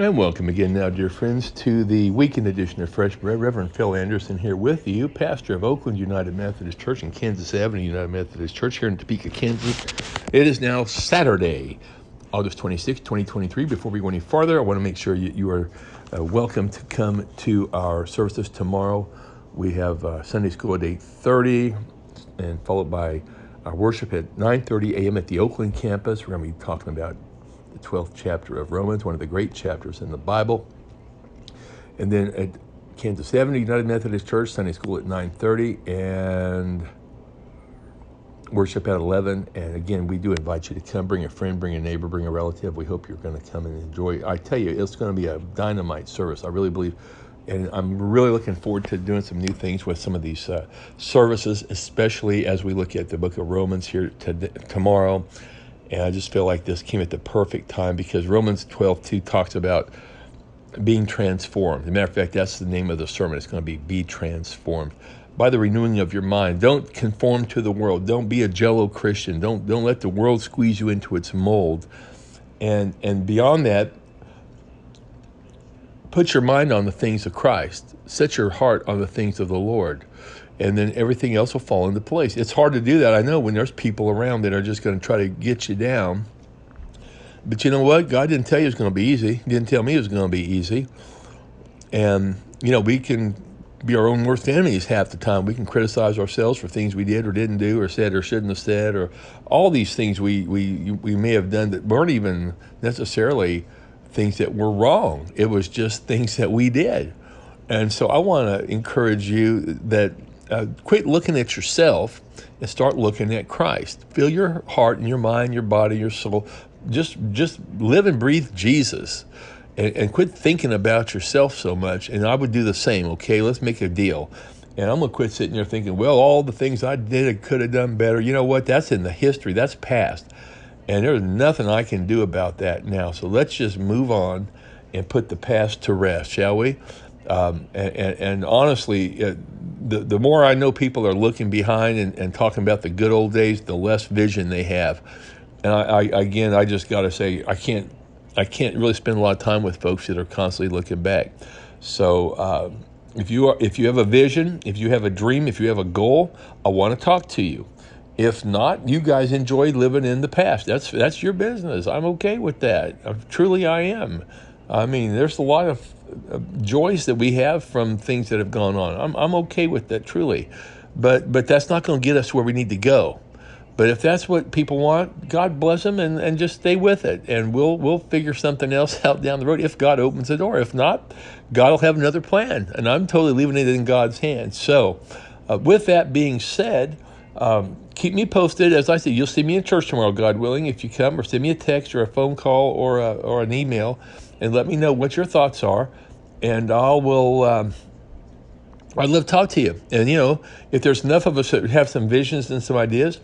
And welcome again now, dear friends, to the weekend edition of Fresh Bread. Reverend Phil Anderson here with you, pastor of Oakland United Methodist Church and Kansas Avenue United Methodist Church here in Topeka, Kansas. It is now Saturday, August 26, 2023. Before we go any farther, I want to make sure you are welcome to come to our services tomorrow. We have Sunday school at 8:30 and followed by our worship at 9:30 a.m. at the Oakland campus. We're going to be talking about the 12th chapter of Romans, one of the great chapters in the Bible. And then at Kansas Avenue United Methodist Church, Sunday school at 9:30 and worship at 11. And again, we do invite you to come. Bring a friend, bring a neighbor, bring a relative. We hope you're going to come and enjoy. I tell you, it's going to be a dynamite service. I really believe. And I'm really looking forward to doing some new things with some of these services, especially as we look at the book of Romans here tomorrow. And I just feel like this came at the perfect time because Romans 12:2 talks about being transformed. As a matter of fact, that's the name of the sermon. It's going to be transformed by the renewing of your mind. Don't conform to the world. Don't be a jello Christian. Don't let the world squeeze you into its mold. And beyond that, put your mind on the things of Christ. Set your heart on the things of the Lord. And then everything else will fall into place. It's hard to do that, I know, when there's people around that are just going to try to get you down. But you know what? God didn't tell you it was going to be easy. He didn't tell me it was going to be easy. And, we can be our own worst enemies half the time. We can criticize ourselves for things we did or didn't do or said or shouldn't have said, or all these things we may have done that weren't even necessarily things that were wrong. It was just things that we did. And so I want to encourage you that quit looking at yourself and start looking at Christ. Fill your heart and your mind, your body, your soul. Just live and breathe Jesus, and quit thinking about yourself so much. And I would do the same. Okay, let's make a deal. And I'm gonna quit sitting there thinking, well, all the things I did, I could have done better. You know what? That's in the history. That's past, and there's nothing I can do about that now. So let's just move on and put the past to rest, shall we? And honestly, the more I know people are looking behind and talking about the good old days, the less vision they have. And I just got to say, I can't really spend a lot of time with folks that are constantly looking back. So if you have a vision, if you have a dream, if you have a goal, I want to talk to you. If not, you guys enjoy living in the past. That's your business. I'm okay with that. Truly, I am. I mean, there's a lot of joys that we have from things that have gone on. I'm okay with that, truly. But that's not going to get us where we need to go. But if that's what people want, God bless them and just stay with it. And we'll figure something else out down the road if God opens the door. If not, God will have another plan. And I'm totally leaving it in God's hands. So with that being said, keep me posted. As I said, you'll see me in church tomorrow, God willing, if you come, or send me a text or a phone call or an email and let me know what your thoughts are. And I'd love to talk to you. And, if there's enough of us that have some visions and some ideas,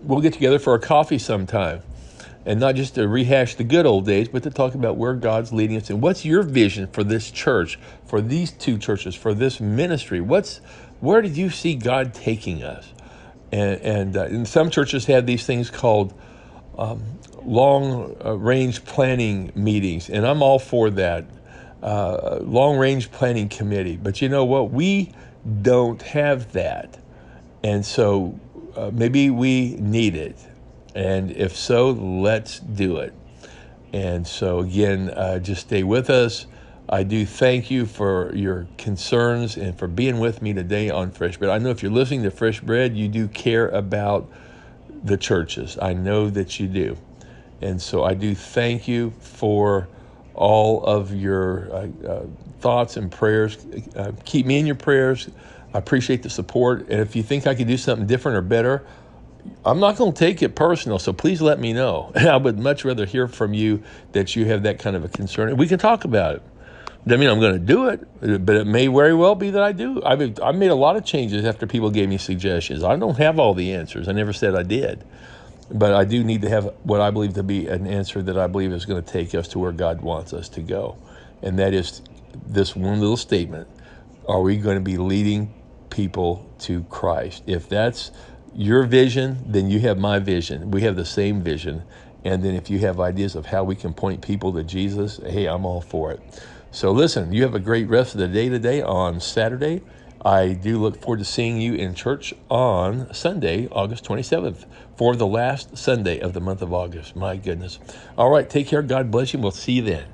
we'll get together for a coffee sometime. And not just to rehash the good old days, but to talk about where God's leading us. And what's your vision for this church, for these two churches, for this ministry? Where did you see God taking us? And some churches have these things called long-range planning meetings. And I'm all for that. Long-range planning committee. But you know what? We don't have that. And so maybe we need it. And if so, let's do it. And so again, just stay with us. I do thank you for your concerns and for being with me today on Fresh Bread. I know if you're listening to Fresh Bread, you do care about the churches. I know that you do. And so I do thank you for all of your thoughts and prayers. Keep me in your prayers. I appreciate the support. And if you think I could do something different or better, I'm not going to take it personal, so please let me know. I would much rather hear from you that you have that kind of a concern. And we can talk about it. Doesn't mean I'm going to do it, but it may very well be that I do. I've made a lot of changes after people gave me suggestions. I don't have all the answers. I never said I did. But I do need to have what I believe to be an answer that I believe is going to take us to where God wants us to go. And that is this one little statement. Are we going to be leading people to Christ? If that's your vision, then you have my vision. We have the same vision. And then if you have ideas of how we can point people to Jesus, hey, I'm all for it. So listen, you have a great rest of the day today on Saturday. I do look forward to seeing you in church on Sunday, August 27th, for the last Sunday of the month of August. My goodness. All right, take care. God bless you. We'll see you then.